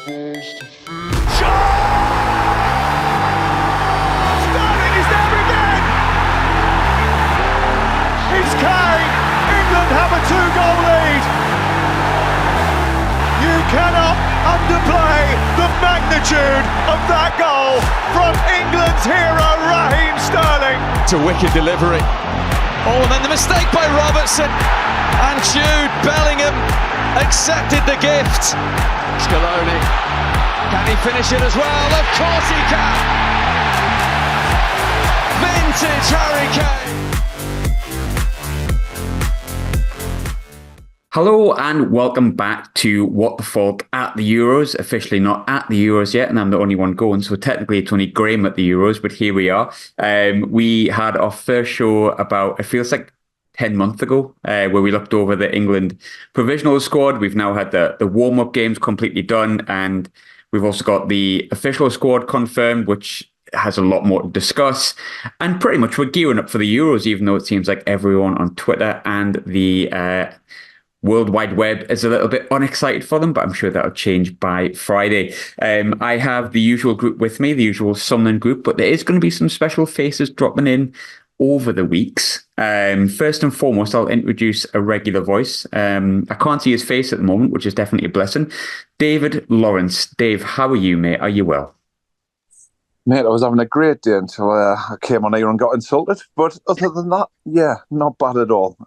Sterling is there again! It's Kane! England have a 2-goal lead! You cannot underplay the magnitude of that goal from England's hero Raheem Sterling. It's a wicked delivery. Oh, and then the mistake by Robertson. And Jude Bellingham accepted the gift. Scaloni, can he finish it as well? Of course he can. Vintage Harry Kane. Hello and welcome back to What the Falk at the Euros. Officially not at the Euros yet, and I'm the only one going, so technically it's only Graham at the Euros, but here we are. We had our first show about, it feels like 10 months ago, where we looked over the England provisional squad. We've now had the warm-up games completely done, and we've also got the official squad confirmed, which has a lot more to discuss. And pretty much we're gearing up for the Euros, even though it seems like everyone on Twitter and the World Wide Web is a little bit unexcited for them, but I'm sure that'll change by Friday. I have the usual group with me, the usual Sunderland group, but there is going to be some special faces dropping in over the weeks. First and foremost, I'll introduce a regular voice. I can't see his face at the moment, which is definitely a blessing. David Lawrence. Dave, how are you, mate? Are you well? Mate, I was having a great day until I came on here and got insulted. But other than that, yeah, not bad at all.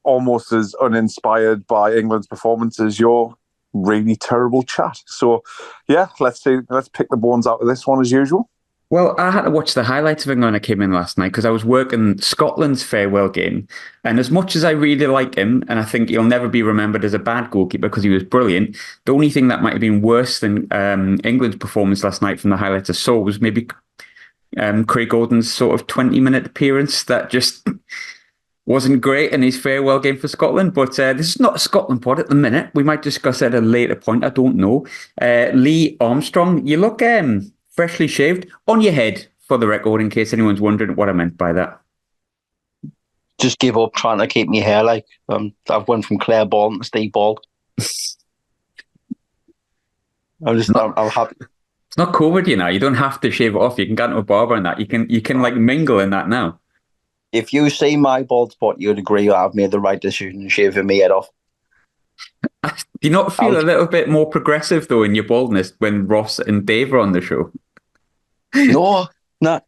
Almost as uninspired by England's performance as your really terrible chat. So, yeah, let's pick the bones out of this one as usual. Well, I had to watch the highlights of England when I came in last night because I was working Scotland's farewell game. And as much as I really like him, and I think he'll never be remembered as a bad goalkeeper because he was brilliant, the only thing that might have been worse than England's performance last night from the highlights I saw was maybe Craig Gordon's sort of 20-minute appearance that just wasn't great in his farewell game for Scotland. But this is not a Scotland pod at the minute. We might discuss it at a later point. I don't know. Lee Armstrong, you look freshly shaved on your head, for the record, in case anyone's wondering what I meant by that. Just give up trying to keep my hair like I've went from Claire bald to Steve bald. I'm happy. It's not COVID, you know. You don't have to shave it off. You can go to a barber and that. You can like mingle in that now. If you see my bald spot, you'd agree I've made the right decision shaving my head off. Do you not feel a little bit more progressive, though, in your baldness when Ross and Dave are on the show? No, not.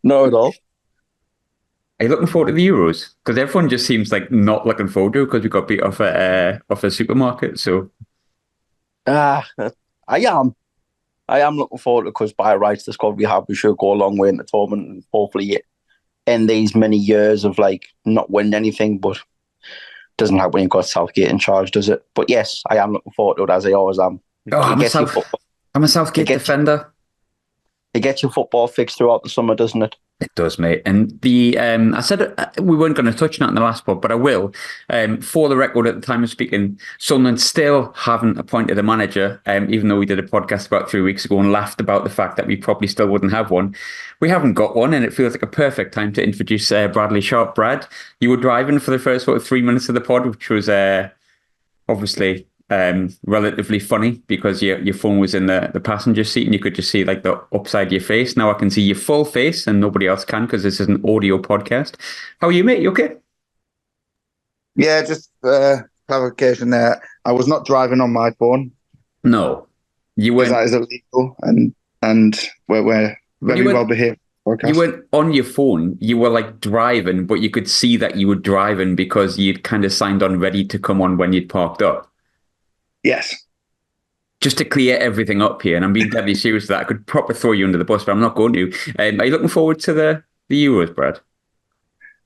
Not at all. Are you looking forward to the Euros? Because everyone just seems like not looking forward to it because we got beat off a supermarket. So, I am. I am looking forward to it because by rights, the squad we have, we should go a long way in the tournament and hopefully end these many years of like not winning anything. But it doesn't help when you've got Southgate in charge, does it? But yes, I am looking forward to it as I always am. I'm a Southgate defender. It gets your football fixed throughout the summer, doesn't it? It does, mate. And I said we weren't going to touch on it in the last pod, but I will. For the record, at the time of speaking, Sunderland still haven't appointed a manager, even though we did a podcast about 3 weeks ago and laughed about the fact that we probably still wouldn't have one. We haven't got one, and it feels like a perfect time to introduce Bradley Sharp. Brad, you were driving for the first 3 minutes of the pod, which was obviously relatively funny because your phone was in the passenger seat and you could just see like the upside of your face. Now I can see your full face and nobody else can because this is an audio podcast. How are you, mate? You okay? Yeah, just clarification there. I was not driving on my phone. No, you weren't. That is illegal and we're very well behaved. You weren't on your phone. You were like driving, but you could see that you were driving because you'd kind of signed on ready to come on when you'd parked up. Yes. Just to clear everything up here, and I'm being deadly serious with that. I could proper throw you under the bus, but I'm not going to. Are you looking forward to the Euros, Brad?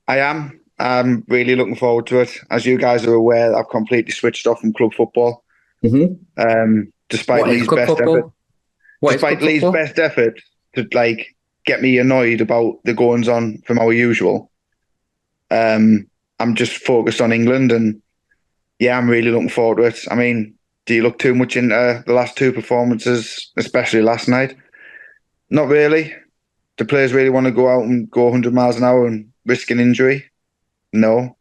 I am. I'm really looking forward to it. As you guys are aware, I've completely switched off from club football. Mm-hmm. Despite Lee's best effort to like get me annoyed about the goings on from our usual. I'm just focused on England, and yeah, I'm really looking forward to it. I mean, do you look too much into the last two performances, especially last night? Not really. Do players really want to go out and go 100 miles an hour and risk an injury? No.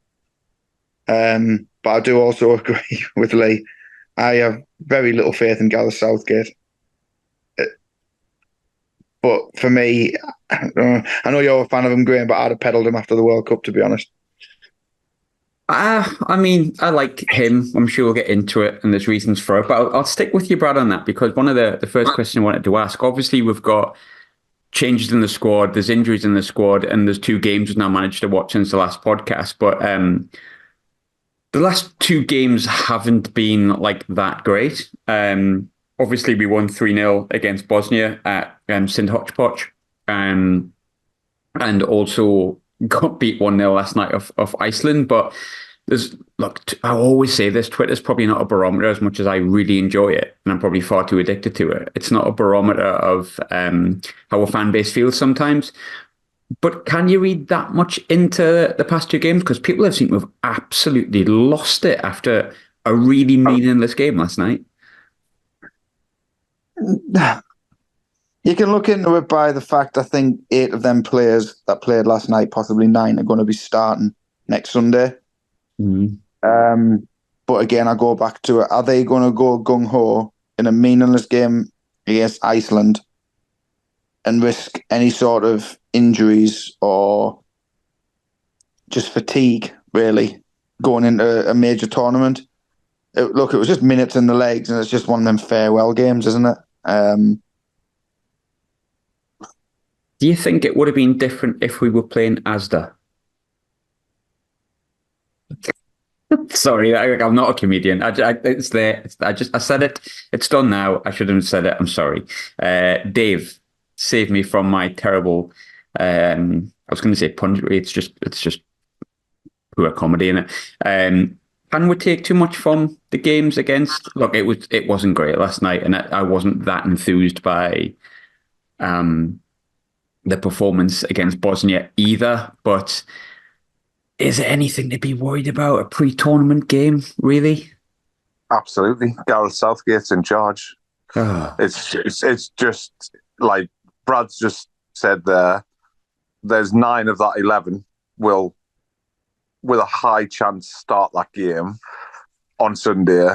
but I do also agree with Lee. I have very little faith in Gareth Southgate. But for me, I know you're a fan of him, Graham, but I'd have pedalled him after the World Cup, to be honest. I mean, I like him. I'm sure we'll get into it, and there's reasons for it. But I'll stick with you, Brad, on that, because one of the first questions I wanted to ask, obviously we've got changes in the squad, there's injuries in the squad, and there's 2 games we've now managed to watch since the last podcast. But the last 2 games haven't been like that great. Obviously, we won 3-0 against Bosnia at St. Hotchpotch, and also got beat 1-0 last night of Iceland. But I always say this, Twitter's probably not a barometer as much as I really enjoy it, and I'm probably far too addicted to it. It's not a barometer of how a fan base feels sometimes. But can you read that much into the past 2 games? Because people have seemed to have absolutely lost it after a really meaningless game last night. You can look into it by the fact I think 8 of them players that played last night, possibly 9, are going to be starting next Sunday. But again, I go back to it. Are they going to go gung-ho in a meaningless game against Iceland and risk any sort of injuries or just fatigue, really, going into a major tournament? Look, it was just minutes in the legs, and it's just one of them farewell games, isn't it? Do you think it would have been different if we were playing Asda? Sorry, I'm not a comedian. It's there. I said it. It's done now. I shouldn't have said it. I'm sorry. Dave, save me from my terrible. I was going to say punditry. It's just poor comedy in it. Can we take too much from the games against? Look, it wasn't great last night, and I wasn't that enthused by the performance against Bosnia either. But is there anything to be worried about? A pre-tournament game, really? Absolutely. Gareth Southgate's in charge. Oh. It's just like Brad's just said there. There's 9 of that 11 will, with a high chance, start that game on Sunday.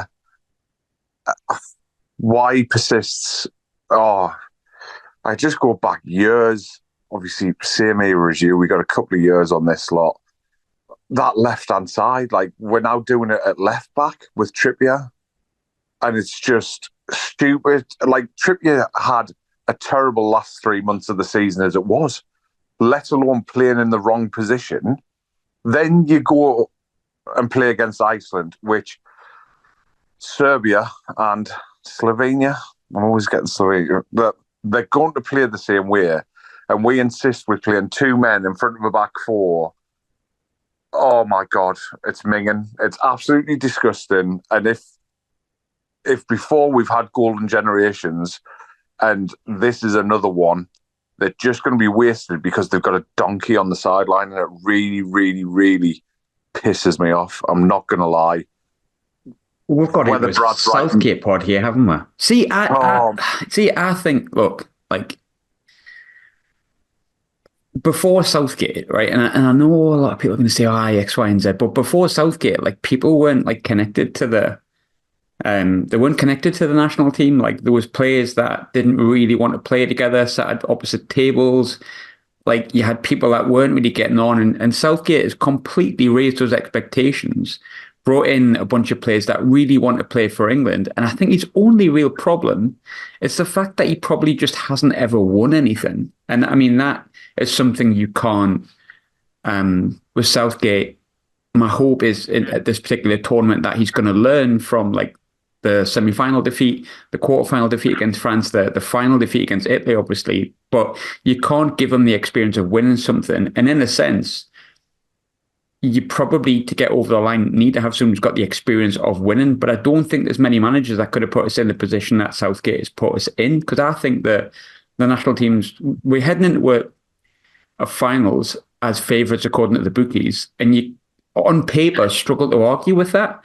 Why he persists? Oh, I just go back years. Obviously, same era as you. We got a couple of years on this lot. That left-hand side, like, we're now doing it at left back with Trippier, and it's just stupid. Like, Trippier had a terrible last 3 months of the season as it was, let alone playing in the wrong position. Then you go and play against Iceland, which Serbia and Slovenia, I'm always getting Slovenia, but they're going to play the same way, and we insist we're playing 2 men in front of a back 4. Oh my God, it's minging. It's absolutely disgusting. And if before we've had golden generations and this is another one, they're just going to be wasted because they've got a donkey on the sideline, and it really, really, really pisses me off. I'm not going to lie. We've got a Southgate pod here, haven't we? See, I think, look, like, before Southgate, right, and I know a lot of people are going to say, X, Y, and Z, but before Southgate, like, people weren't like connected to they weren't connected to the national team. Like, there was players that didn't really want to play together, sat at opposite tables. Like, you had people that weren't really getting on, and Southgate has completely raised those expectations, brought in a bunch of players that really want to play for England. And I think his only real problem is the fact that he probably just hasn't ever won anything. And I mean, that is something you can't, with Southgate. My hope is at this particular tournament that he's going to learn from, like, the semi-final defeat, the quarter-final defeat against France, the final defeat against Italy, obviously. But you can't give him the experience of winning something. And in a sense, you probably, to get over the line, need to have someone who's got the experience of winning. But I don't think there's many managers that could have put us in the position that Southgate has put us in, because I think that the national teams, we're heading into a finals as favourites according to the bookies, and you, on paper, struggle to argue with that.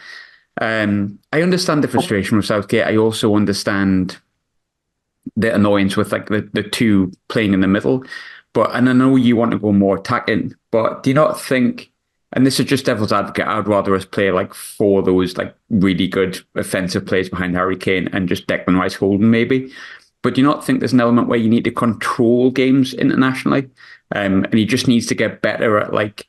I understand the frustration with Southgate. I also understand the annoyance with, like, the 2 playing in the middle. And I know you want to go more attacking, but do you not think and this is just devil's advocate, I'd rather us play like 4 of those like really good offensive players behind Harry Kane and just Declan Rice holding maybe. But do you not think there's an element where you need to control games internationally? And he just needs to get better at like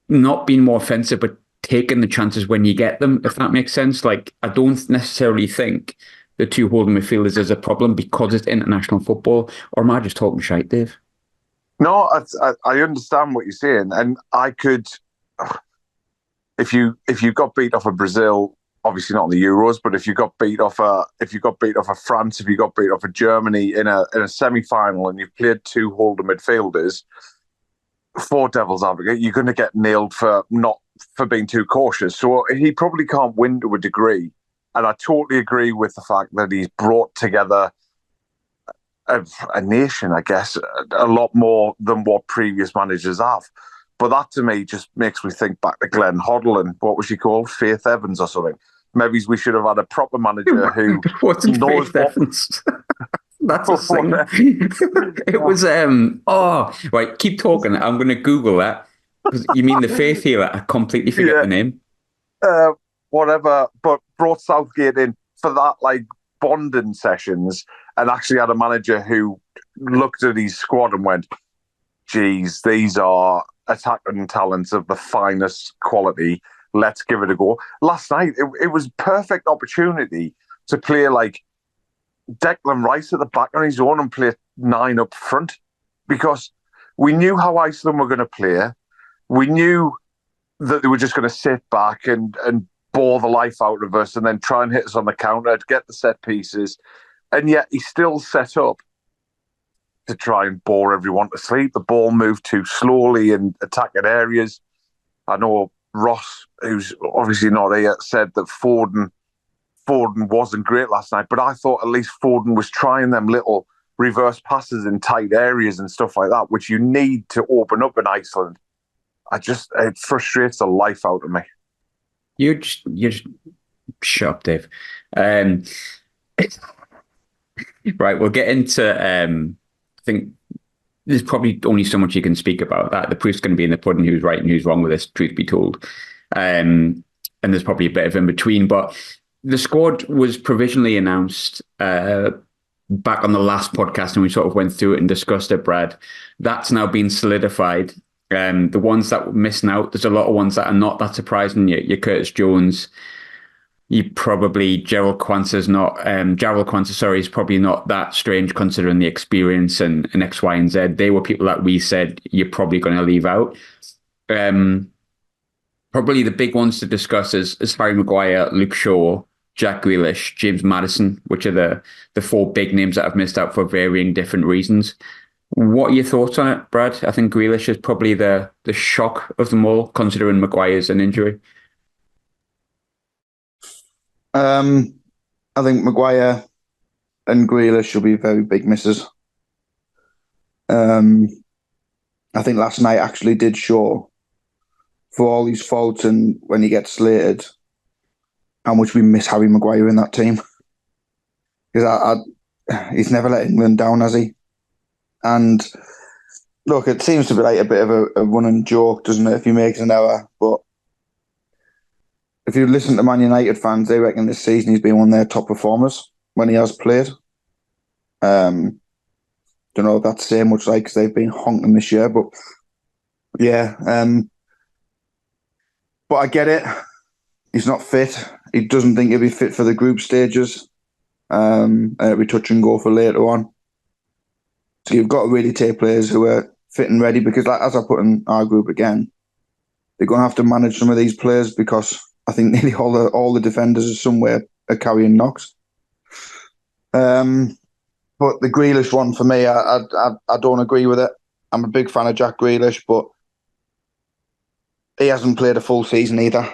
not being more offensive, but taking the chances when you get them, if that makes sense. Like, I don't necessarily think the 2 holding midfielders is a problem because it's international football. Or am I just talking shite, Dave? No, I understand what you're saying, and I could, if you got beat off of Brazil, obviously not in the Euros, but if you got beat off of France, if you got beat off of Germany in a semi-final, and you've played 2 holding midfielders, for devil's advocate, you're going to get nailed for being too cautious. So he probably can't win to a degree, and I totally agree with the fact that he's brought together a nation, I guess, a lot more than what previous managers have. But that to me just makes me think back to Glenn Hoddle and what was she called? Faith Evans or something. Maybe we should have had a proper manager who knows Faith Evans. That's a thing. It was right, keep talking. I'm gonna Google that. You mean the Faith healer? I completely forget the name. Whatever, but brought Southgate in for that like bonding sessions and actually had a manager who looked at his squad and went, geez, these are attacking talents of the finest quality. Let's give it a go. Last night, it was perfect opportunity to play like Declan Rice at the back on his own and play 9 up front, because we knew how Iceland were going to play. We knew that they were just going to sit back and bore the life out of us and then try and hit us on the counter to get the set pieces. And yet he still set up to try and bore everyone to sleep. The ball moved too slowly in attacking areas. I know Ross, who's obviously not here, said that Foden wasn't great last night, but I thought at least Foden was trying them little reverse passes in tight areas and stuff like that, which you need to open up in Iceland. It frustrates the life out of me. You're just shut up, Dave. Right, we'll get into. I think there's probably only so much you can speak about that. The proof's going to be in the pudding. Who's right and who's wrong with this? Truth be told, and there's probably a bit of in between. But the squad was provisionally announced back on the last podcast, and we sort of went through it and discussed it, Brad. That's now been solidified. The ones that were missing out, there's a lot of ones that are not that surprising. Your Curtis Jones, Jarrell Quansah, is probably not that strange considering the experience and X, Y, and Z. They were people that we said you're probably going to leave out. Probably the big ones to discuss is Harry Maguire, Luke Shaw, Jack Grealish, James Maddison, which are the 4 big names that have missed out for varying different reasons. What are your thoughts on it, Brad? I think Grealish is probably the shock of them all, considering Maguire's an injury. I think Maguire and Grealish will be very big misses. I think last night actually did show, for all his faults and when he gets slated, how much we miss Harry Maguire in that team. Because he's never let England down, has he? And look, it seems to be like a bit of a running joke, doesn't it, if he makes an error? But if you listen to Man United fans, they reckon this season he's been one of their top performers when he has played. Don't know if that's saying much, like, because they've been honking this year, but yeah. But I get it. He's not fit. He doesn't think he'll be fit for the group stages. It'll be touch and go for later on. So you've got to really take players who are fit and ready, because, like, as I put in our group again, they're going to have to manage some of these players, because I think nearly all the defenders are somewhere are carrying knocks. But the Grealish one, for me, I don't agree with it. I'm a big fan of Jack Grealish, but he hasn't played a full season either.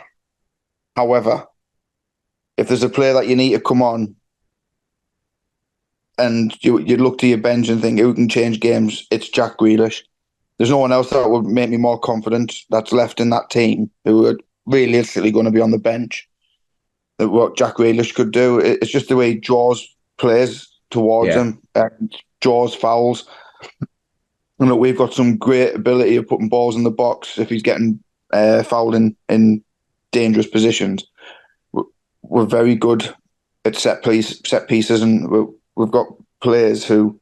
However, if there's a player that you need to come on and you look to your bench and think who can change games, it's Jack Grealish. There's no one else that would make me more confident that's left in that team who are realistically going to be on the bench that what Jack Grealish could do. It's just the way he draws players towards him and draws fouls. And look, we've got some great ability of putting balls in the box if he's getting fouled in dangerous positions. We're very good at set pieces, and we've got players who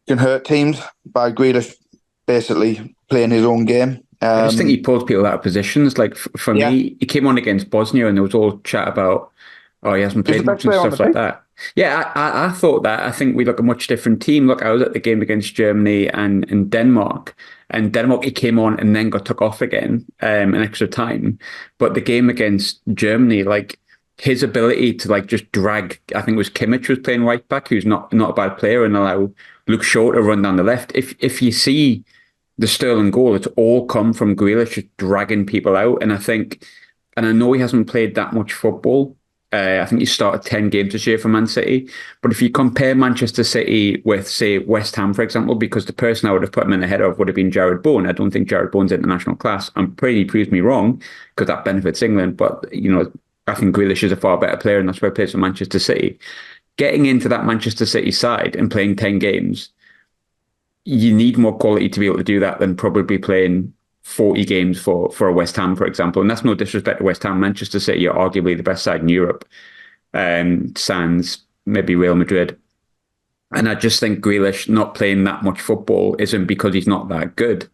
can hurt teams by Grealish basically playing his own game. I just think he pulls people out of positions. Like for Yeah. me, he came on against Bosnia, and there was all chat about, oh, he hasn't He's played the much best and player on stuff the like pitch. that. Yeah, I thought that. I think we look a much different team. Look, I was at the game against Germany and Denmark. And Denmark, he came on and then got took off again an extra time. But the game against Germany, like his ability to like just drag, I think it was Kimmich was playing right back, who's not a bad player, and allow Luke Shaw to run down the left. If you see the Sterling goal, it's all come from Grealish just dragging people out. And I think, and I know he hasn't played that much football. I think he started 10 games this year for Man City. But if you compare Manchester City with, say, West Ham, for example, because the person I would have put him in ahead of would have been Jared Bowen. I don't think Jared Bowen's international class. I'm pretty he proves me wrong because that benefits England. But, I think Grealish is a far better player, and that's why he plays for Manchester City. Getting into that Manchester City side and playing 10 games, you need more quality to be able to do that than probably playing 40 games for a West Ham, for example. And that's no disrespect to West Ham. Manchester City are arguably the best side in Europe. Sans maybe Real Madrid. And I just think Grealish not playing that much football isn't because he's not that good.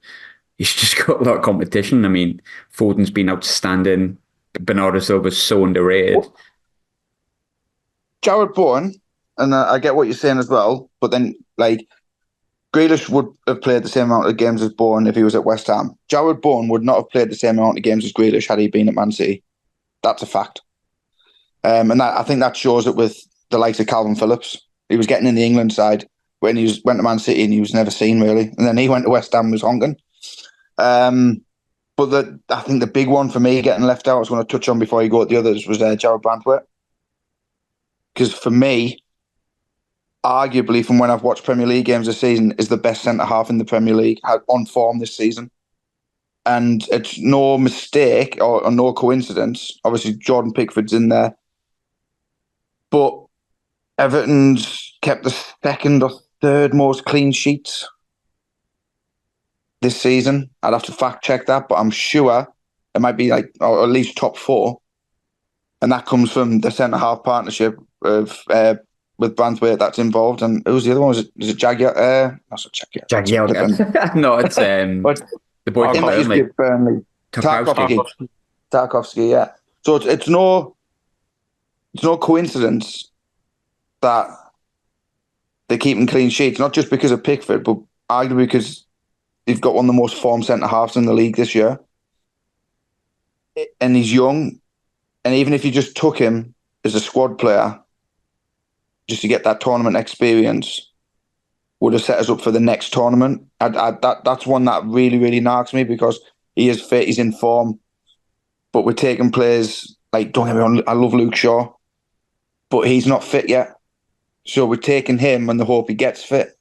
He's just got a lot of competition. I mean, Foden's been outstanding. Bernardo Silva's so underrated. Jared Bowen, and I get what you're saying as well, but then like Grealish would have played the same amount of games as Bowen if he was at West Ham. Jared Bowen would not have played the same amount of games as Grealish had he been at Man City. That's a fact. And I think that shows it with the likes of Calvin Phillips. He was getting in the England side when went to Man City and he was never seen really. And then he went to West Ham and was honking. But I think the big one for me getting left out, I was going to touch on before you go at the others, was Jarrad Branthwaite. Because for me, arguably from when I've watched Premier League games this season, is the best centre-half in the Premier League on form this season. And it's no mistake or no coincidence. Obviously, Jordan Pickford's in there. But Everton's kept the second or third most clean sheets this season. I'd have to fact check that, but I'm sure it might be like, or at least top four. And that comes from the centre-half partnership of with Branthwaite that's involved. And who's the other one? Was it Jagielka? That's not Jagielka. Jagielka. No, it's the boy from Burnley. Burnley. Tarkowski, yeah. So it's no coincidence that they're keeping clean sheets, not just because of Pickford, but arguably because they've got one of the most formed centre-halves in the league this year. And he's young. And even if you just took him as a squad player, just to get that tournament experience, would have set us up for the next tournament. That's one that really, really narks me because he is fit, he's in form. But we're taking players, like, don't get me wrong, I love Luke Shaw, but he's not fit yet. So we're taking him and the hope he gets fit.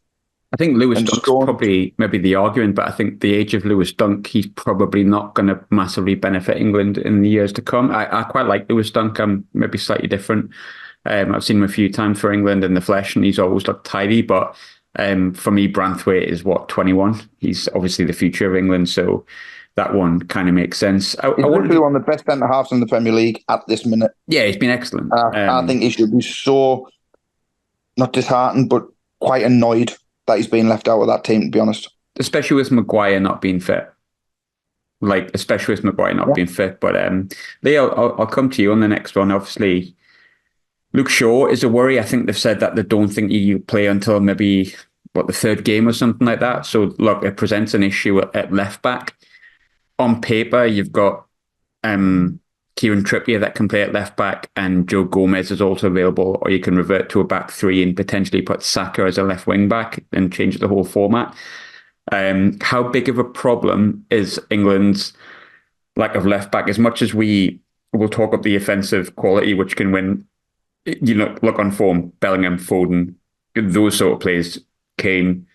I think Lewis Dunk's probably maybe the argument, but I think the age of Lewis Dunk, he's probably not going to massively benefit England in the years to come. I quite like Lewis Dunk. I'm maybe slightly different. I've seen him a few times for England in the flesh, and he's always looked tidy. But for me, Branthwaite is 21. He's obviously the future of England, so that one kind of makes sense. He's literally one of the best centre halves in the Premier League at this minute. Yeah, he's been excellent. I think he should be so not disheartened, but quite annoyed that he's been left out of that team, to be honest. Especially with Maguire not being fit. But Lee, I'll come to you on the next one. Obviously, Luke Shaw is a worry. I think they've said that they don't think he'll play until maybe, the third game or something like that. So, look, it presents an issue at left back. On paper, you've got Kieran Trippier that can play at left back, and Joe Gomez is also available, or you can revert to a back three and potentially put Saka as a left wing back and change the whole format. How big of a problem is England's lack of left back? As much as we will talk up the offensive quality, which can win, look on form, Bellingham, Foden, those sort of players, Kane,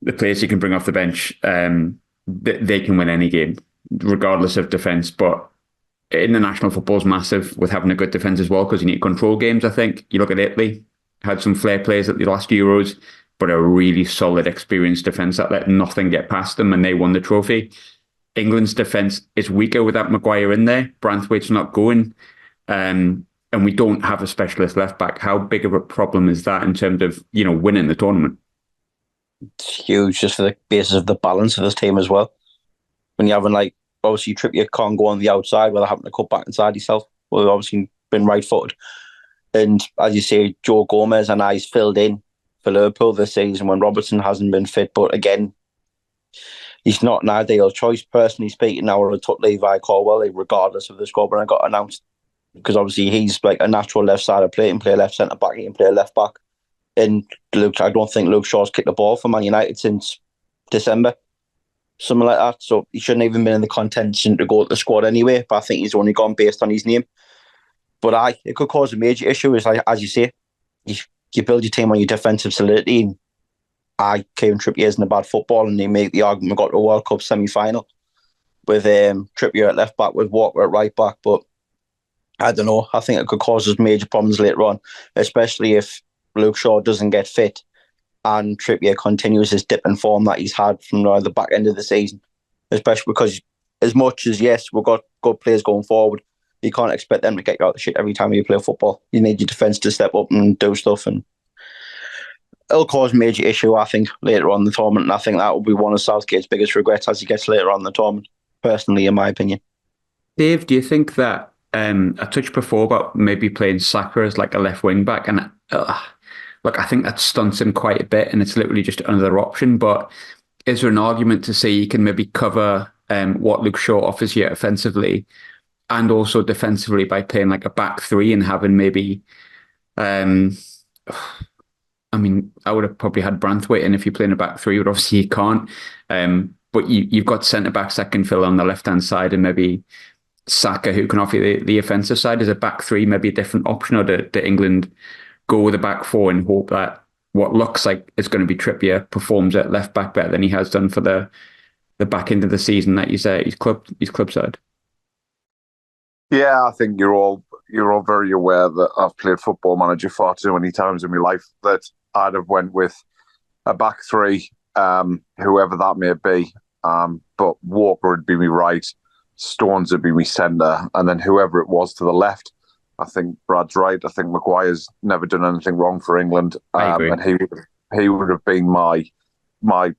the players you can bring off the bench, they can win any game, regardless of defence. But international football is massive with having a good defence as well, because you need to control games, I think. You look at Italy, had some flair players at the last Euros, but a really solid, experienced defence that let nothing get past them, and they won the trophy. England's defence is weaker without Maguire in there. Branthwaite's not going. And we don't have a specialist left back. How big of a problem is that in terms of, winning the tournament? It's huge just for the basis of the balance of this team as well. When you're having, obviously Trippier can't go on the outside without having to cut back inside himself. Well, obviously been right-footed. And as you say, Joe Gomez and I's filled in for Liverpool this season when Robertson hasn't been fit. But again, he's not an ideal choice. Personally speaking, I would have took Levi Colwill, regardless of the squad when I got announced. Because obviously he's like a natural left side of play. He can play left centre back, he can play left back. And I don't think Luke Shaw's kicked the ball for Man United since December. Something like that. So he shouldn't even been in the contention to go to the squad anyway. But I think he's only gone based on his name. But it could cause a major issue. Is as you say, you build your team on your defensive solidity. And Kieran Trippier isn't a bad football, and they make the argument we got to a World Cup semi-final with Trippier at left back, with Walker at right back. But I don't know. I think it could cause us major problems later on, especially if Luke Shaw doesn't get fit and Trippier continues his dip in form that he's had from the back end of the season. Especially because, as much as, yes, we've got good players going forward, you can't expect them to get you out of the shit every time you play football. You need your defence to step up and do stuff, and it'll cause a major issue, I think, later on in the tournament. And I think that will be one of Southgate's biggest regrets as he gets later on in the tournament, personally, in my opinion. Dave, do you think that I touched before about maybe playing Saka as like a left wing back, and look, I think that stunts him quite a bit, and it's literally just another option. But is there an argument to say you can maybe cover what Luke Shaw offers you offensively and also defensively by playing like a back three and having maybe, I would have probably had Branthwaite in if you're playing a back three, but obviously you can't. But you've got centre backs that can fill on the left hand side, and maybe Saka, who can offer you the offensive side. As a back three, maybe a different option, or do England go with a back four and hope that what looks like is going to be Trippier performs at left back better than he has done for the back end of the season that he's club side? Yeah, I think you're all very aware that I've played Football Manager far too many times in my life that I'd have went with a back three, whoever that may be. But Walker would be me right, Stones would be me centre, and then whoever it was to the left. I think Brad's right. I think Maguire's never done anything wrong for England, and he would have been my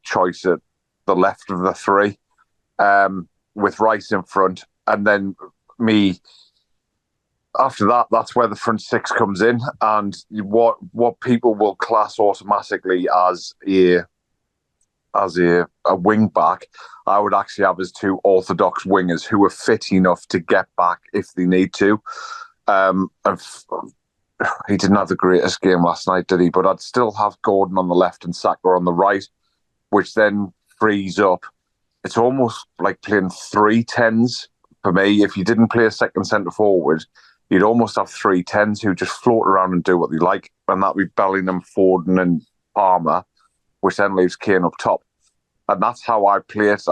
choice at the left of the three, with Rice in front, and then me. After that, that's where the front six comes in, and what people will class automatically as a wing back, I would actually have as two orthodox wingers who are fit enough to get back if they need to. He didn't have the greatest game last night, did he? But I'd still have Gordon on the left and Saka on the right, which then frees up. It's almost like playing 3 10s for me. If you didn't play a second centre forward, you'd almost have 3 10s who just float around and do what they like, and that'd be Bellingham, Foden, and Palmer, which then leaves Kane up top. And that's how I play it.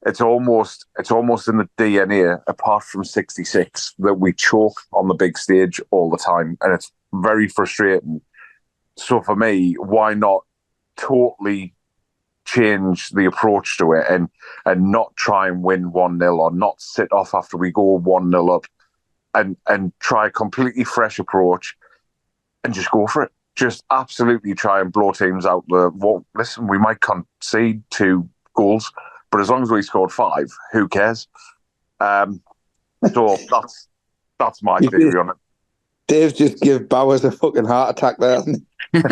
It's almost in the DNA, apart from 66, that we choke on the big stage all the time, and it's very frustrating. So for me, why not totally change the approach to it and not try and win 1-0 or not sit off after we go 1-0 up and try a completely fresh approach and just go for it. Just absolutely try and blow teams out. Listen, we might concede 2 goals, but as long as we scored 5, who cares? So that's my theory on it. Dave just give Bowers a fucking heart attack there, hasn't he?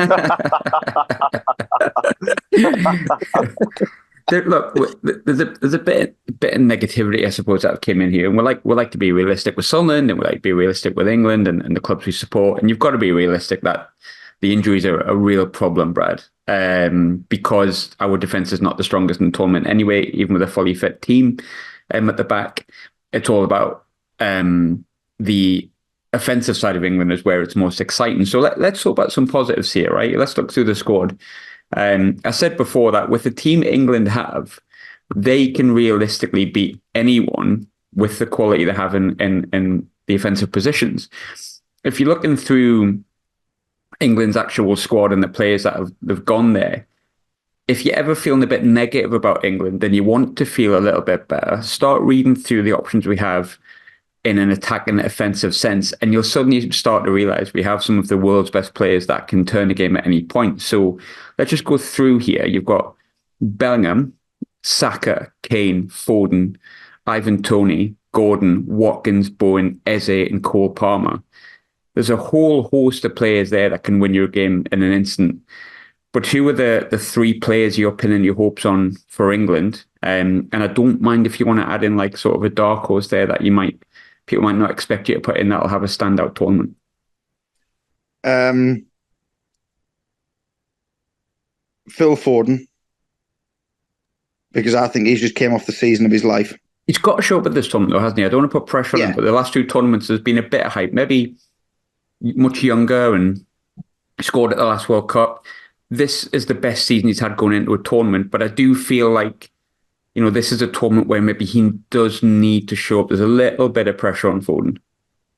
Look, there's a bit of negativity, I suppose, that came in here, and we like to be realistic with Sunderland, and we like to be realistic with England and the clubs we support, and you've got to be realistic that the injuries are a real problem, Brad, because our defence is not the strongest in the tournament anyway, even with a fully fit team at the back. It's all about the offensive side of England is where it's most exciting. So let's talk about some positives here, right? Let's look through the squad. I said before that with the team England have, they can realistically beat anyone with the quality they have in the offensive positions. If you're looking through England's actual squad and the players that have gone there. If you're ever feeling a bit negative about England, then you want to feel a little bit better, start reading through the options we have in an attack and offensive sense, and you'll suddenly start to realise we have some of the world's best players that can turn a game at any point. So let's just go through here. You've got Bellingham, Saka, Kane, Foden, Ivan Toney, Gordon, Watkins, Bowen, Eze, and Cole Palmer. There's a whole host of players there that can win your game in an instant. But who are the three players you're pinning your hopes on for England? And I don't mind if you want to add in like sort of a dark horse there that people might not expect you to put in that'll have a standout tournament. Phil Foden, because I think he's just came off the season of his life. He's got to show up at this tournament, though, hasn't he? I don't want to put pressure on him, but the last two tournaments there's been a bit of hype. Maybe much younger and scored at the last World Cup. This is the best season he's had going into a tournament, but I do feel like, this is a tournament where maybe he does need to show up. There's a little bit of pressure on Foden.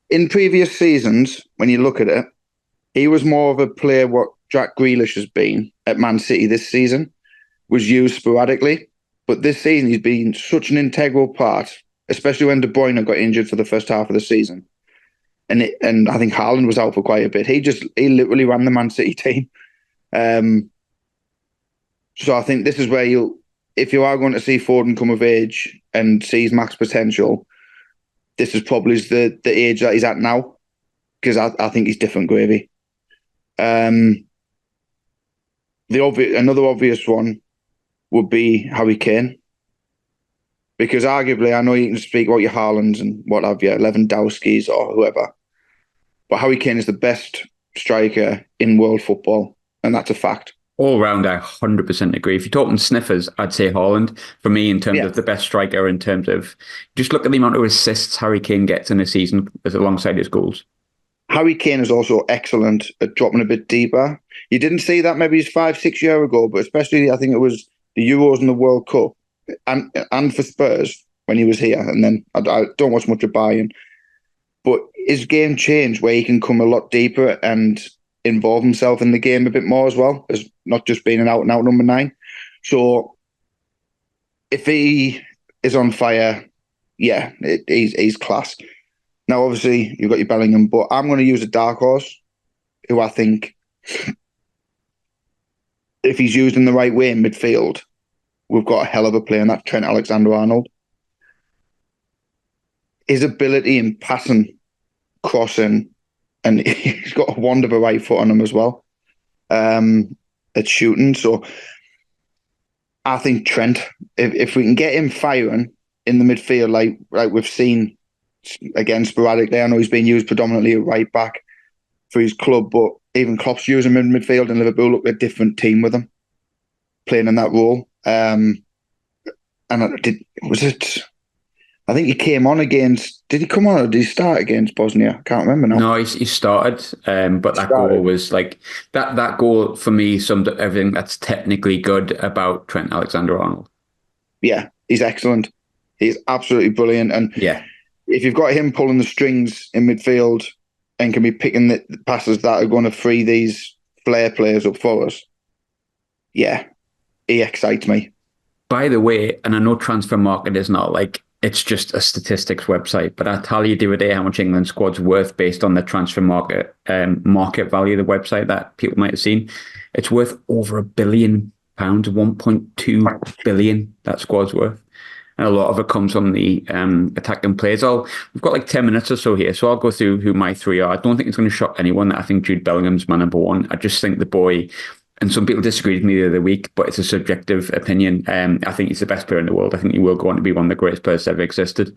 In previous seasons, when you look at it, he was more of a player what Jack Grealish has been at Man City this season, was used sporadically. But this season, he's been such an integral part, especially when De Bruyne got injured for the first half of the season. And I think Haaland was out for quite a bit. He literally ran the Man City team. So I think this is where if you are going to see Foden come of age and see his max potential, this is probably the age that he's at now, because I think he's different gravy. Another obvious one would be Harry Kane, because arguably, I know you can speak about your Haalands and what have you, Lewandowski's or whoever, but Harry Kane is the best striker in world football, and that's a fact. All round, I 100% agree. If you're talking sniffers, I'd say Haaland. For me, in terms of the best striker, in terms of just look at the amount of assists Harry Kane gets in a season alongside his goals. Harry Kane is also excellent at dropping a bit deeper. You didn't see that maybe 5-6 years ago, but especially I think it was the Euros and the World Cup, and for Spurs when he was here. And then I don't watch much of Bayern, but his game changed where he can come a lot deeper and involve himself in the game a bit more as well, as not just being an out-and-out number 9. So if he is on fire, he's class. Now, obviously, you've got your Bellingham, but I'm going to use a dark horse who I think, if he's used in the right way in midfield, we've got a hell of a player, and that's Trent Alexander-Arnold. His ability in passing, crossing, and he's got a wonder of a right foot on him as well at shooting. So I think Trent, if we can get him firing in the midfield like we've seen again sporadically, I know he's been used predominantly at right back for his club, but even Klopp's using him in midfield, and Liverpool look a different team with him playing in that role. I think he came on against. Did he come on or did he start against Bosnia? I can't remember now. No, he started, but that goal was like that goal for me summed up everything that's technically good about Trent Alexander-Arnold. Yeah, he's excellent. He's absolutely brilliant, and if you've got him pulling the strings in midfield and can be picking the passes that are going to free these flair players up for us, he excites me. By the way, and I know Transfer Market is not like, it's just a statistics website, but I tell you the other day how much England squad's worth based on the Transfer Market market value of the website that people might have seen. It's worth over £1 billion, 1.2 billion that squad's worth. And a lot of it comes from the attacking players. We've got like 10 minutes or so here, so I'll go through who my three are. I don't think it's going to shock anyone that I think Jude Bellingham's my number one. I just think the boy, and some people disagreed with me the other week, but it's a subjective opinion. I think he's the best player in the world. I think he will go on to be one of the greatest players that ever existed.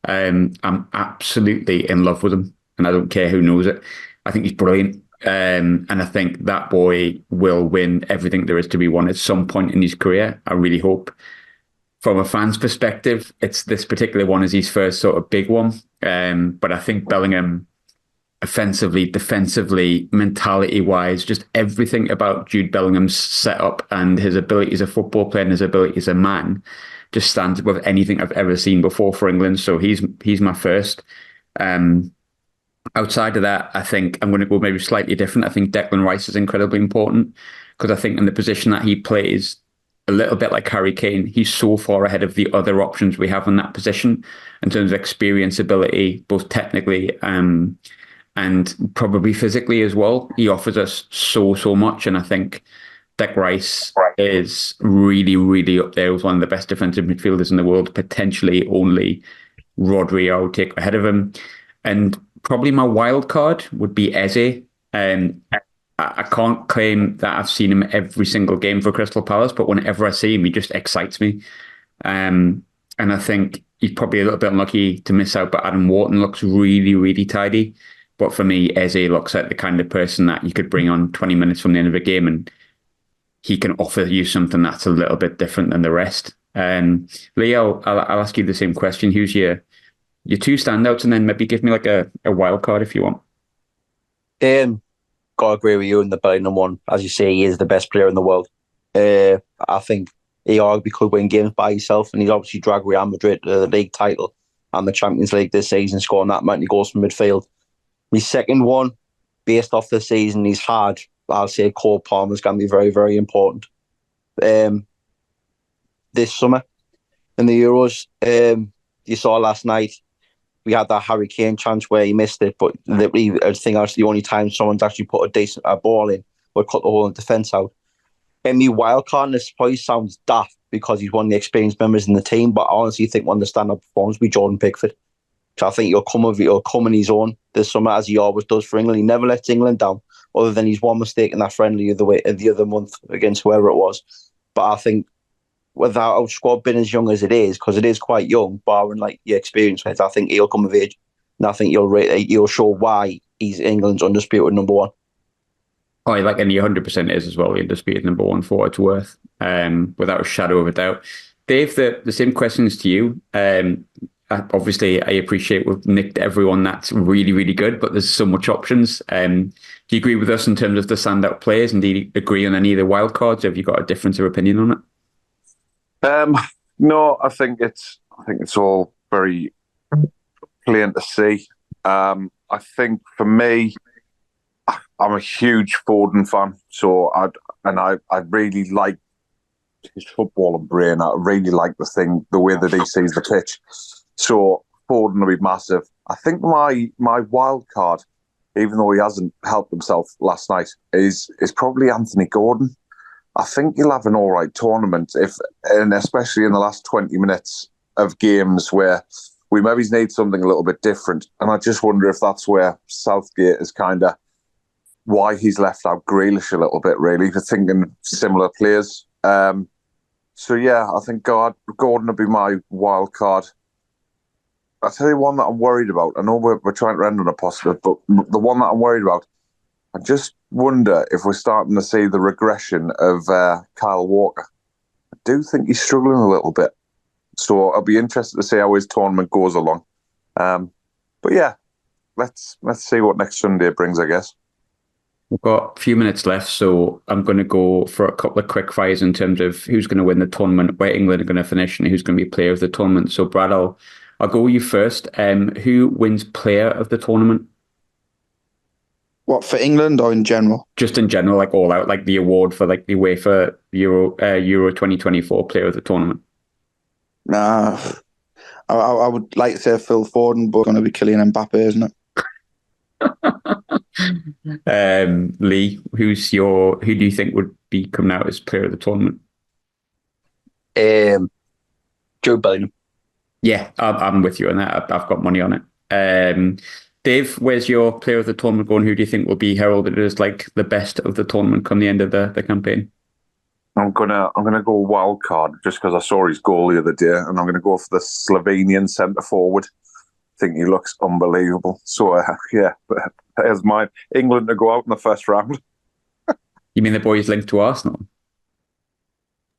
I'm absolutely in love with him, and I don't care who knows it. I think he's brilliant. And I think that boy will win everything there is to be won at some point in his career. I really hope. From a fan's perspective, it's this particular one is his first sort of big one. But I think Bellingham, offensively, defensively, mentality-wise, just everything about Jude Bellingham's setup and his ability as a football player and his ability as a man just stands above anything I've ever seen before for England. So he's my first. Outside of that, I think I'm going to go maybe slightly different. I think Declan Rice is incredibly important because I think in the position that he plays, a little bit like Harry Kane, he's so far ahead of the other options we have in that position in terms of experience, ability, both technically and probably physically as well. He offers us so much, and I think Dec Rice is really, really up there with one of the best defensive midfielders in the world, potentially only Rodri I would take ahead of him. And probably my wild card would be Eze. I can't claim that I've seen him every single game for Crystal Palace, but whenever I see him, he just excites me. And I think he's probably a little bit unlucky to miss out, but Adam Wharton looks really, really tidy. But for me, Eze looks like the kind of person that you could bring on 20 minutes from the end of a game and he can offer you something that's a little bit different than the rest. Leo, I'll ask you the same question. Who's your two standouts, and then maybe give me like a wild card if you want. Gotta agree with you in the Bellingham one. As you say, he is the best player in the world. I think he arguably could win games by himself, and he's obviously dragged Real Madrid to the league title and the Champions League this season, scoring that many goals from midfield. My second one, based off the season he's had, I'll say Cole Palmer's going to be very, very important. This summer in the Euros, you saw last night, we had that Harry Kane chance where he missed it, but I think that's the only time someone's actually put a decent ball in or cut the whole defence out. And me wild card, this probably sounds daft because he's one of the experienced members in the team, but I honestly think one of the standout performers will be Jordan Pickford. So I think he'll come in his own this summer, as he always does for England. He never lets England down, other than his one mistake in that friendly the other month against whoever it was. But I think without our squad being as young as it is, because it is quite young, barring like your experience with it, I think he'll come of age, and I think he'll show why he's England's undisputed number one. Oh, like, and he 100% is as well. The undisputed number one for what it's worth, without a shadow of a doubt. Dave, the same questions to you. Obviously, I appreciate we've nicked everyone that's really, really good, but there's so much options. Do you agree with us in terms of the standout players, and do you agree on any of the wild cards? Have you got a difference of opinion on it? No, I think it's all very plain to see. I think for me, I'm a huge Foden fan, so I really like his footballing brain. I really like the way that he sees the pitch. So Foden will be massive. I think my wild card, even though he hasn't helped himself last night, is probably Anthony Gordon. I think he'll have an all right tournament, and especially in the last 20 minutes of games where we maybe need something a little bit different. And I just wonder if that's where Southgate is kind of why he's left out Grealish a little bit, really, for thinking similar players. So yeah, I think Gordon will be my wild card. I'll tell you one that I'm worried about. I know we're trying to end on a positive, but the one that I'm worried about, I just wonder if we're starting to see the regression of Kyle Walker. I do think he's struggling a little bit. So I'll be interested to see how his tournament goes along. But yeah, let's see what next Sunday brings, I guess. We've got a few minutes left, so I'm going to go for a couple of quick fires in terms of who's going to win the tournament, where England are going to finish, and who's going to be player of the tournament. So Brad, I'll go with you first. Who wins player of the tournament? What, for England or in general? Just in general, like all out, like the award for like the UEFA Euro 2024 player of the tournament. Nah, I would like to say Phil Foden, but it's going to be Kylian Mbappe, isn't it? Lee, who do you think would be coming out as player of the tournament? Joe Bellingham. Yeah, I'm with you on that. I've got money on it. Dave, where's your player of the tournament going? Who do you think will be heralded as like the best of the tournament come the end of the campaign? I'm gonna go wild card just because I saw his goal the other day, and I'm gonna go for the Slovenian centre forward. I think he looks unbelievable. So yeah, there's mine. England to go out in the first round. You mean the boy who's linked to Arsenal?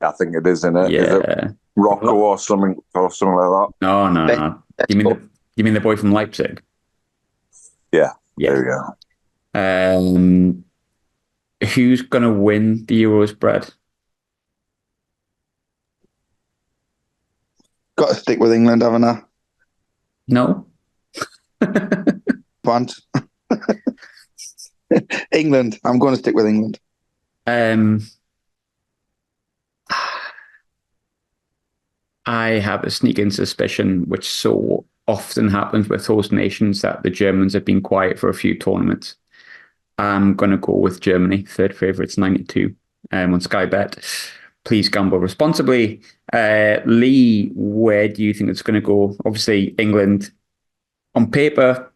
I think it is, isn't it? Yeah. Is it Rocco or something like that? No. You mean the boy from Leipzig? Yeah. Yeah. There we go. Who's gonna win the Euros, Brad? Got to stick with England, haven't I? No. want. England. I'm going to stick with England. I have a sneaking suspicion, which so often happens with host nations, that the Germans have been quiet for a few tournaments. I'm going to go with Germany, third favourites, 92 on Sky Bet. Please gamble responsibly. Lee, where do you think it's going to go? Obviously, England, on paper,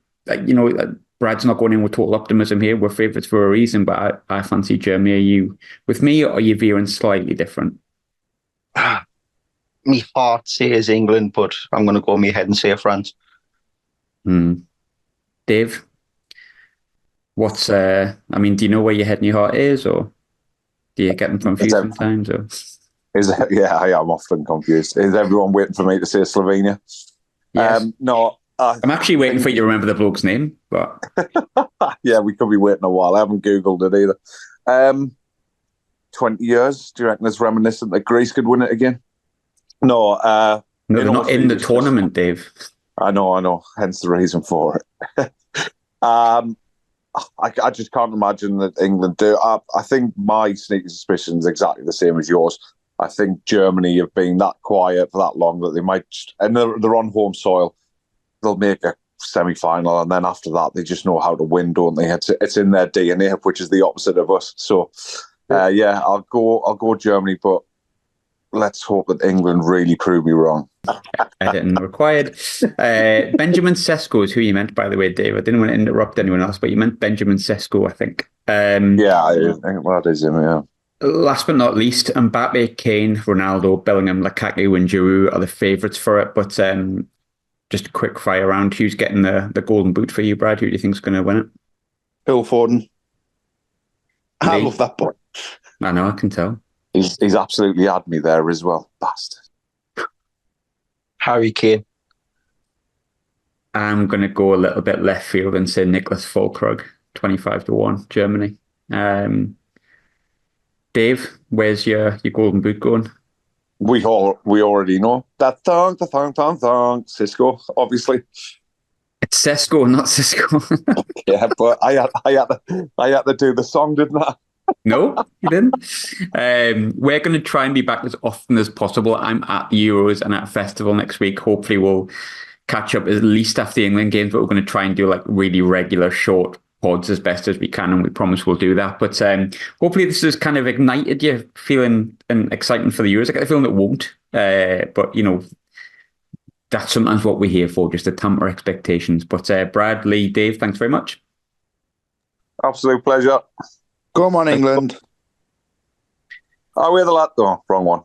Brad's not going in with total optimism here. We're favourites for a reason, but I fancy Germany. Are you with me, or are you veering slightly different? My heart says England, but I'm going to go my head and say France. Dave? Do you know where your head and your heart is, or do you get them confused sometimes? Or? I am often confused. Is everyone waiting for me to say Slovenia? Yes. No. I'm actually waiting for you to remember the bloke's name, but... Yeah, we could be waiting a while. I haven't Googled it either. 20 years, do you reckon it's reminiscent that Greece could win it again? No. No, they're not in the tournament, Dave. I know. Hence the reason for it. I just can't imagine that England do. I think my sneaky suspicion is exactly the same as yours. I think Germany have been that quiet for that long that they might, and they're on home soil. They'll make a semi-final, and then after that, they just know how to win, don't they? It's in their DNA, which is the opposite of us. So, I'll go Germany, but let's hope that England really prove me wrong. Editing required. Benjamin Sesko is who you meant, by the way, Dave. I didn't want to interrupt anyone else, but you meant Benjamin Sesko, I think. I think that is him, yeah. Last but not least, Mbappe, Kane, Ronaldo, Bellingham, Lukaku and Giroud are the favourites for it, but just a quick fire round. Who's getting the golden boot for you, Brad? Who do you think's going to win it? Phil Foden. I love that boy. I know, I can tell. He's absolutely had me there as well, bastard. Harry Kane. I'm going to go a little bit left field and say Nicholas Füllkrug, 25-1, Germany. Dave, where's your golden boot going? We already know that thong, Cisco, obviously. It's Sesko, not Cisco. Yeah, but I had to do the song, didn't I? No, you didn't. We're going to try and be back as often as possible. I'm at the Euros and at a festival next week. Hopefully we'll catch up at least after the England games, but we're going to try and do like really regular short pods as best as we can, and we promise we'll do that. But hopefully this has kind of ignited you feeling and excitement for the Euros. I get the feeling it won't, but that's sometimes what we're here for, just to temper expectations. But Brad, Lee, Dave, thanks very much. Absolute pleasure. Come on, England. Oh, we're the lad. Oh, wrong one.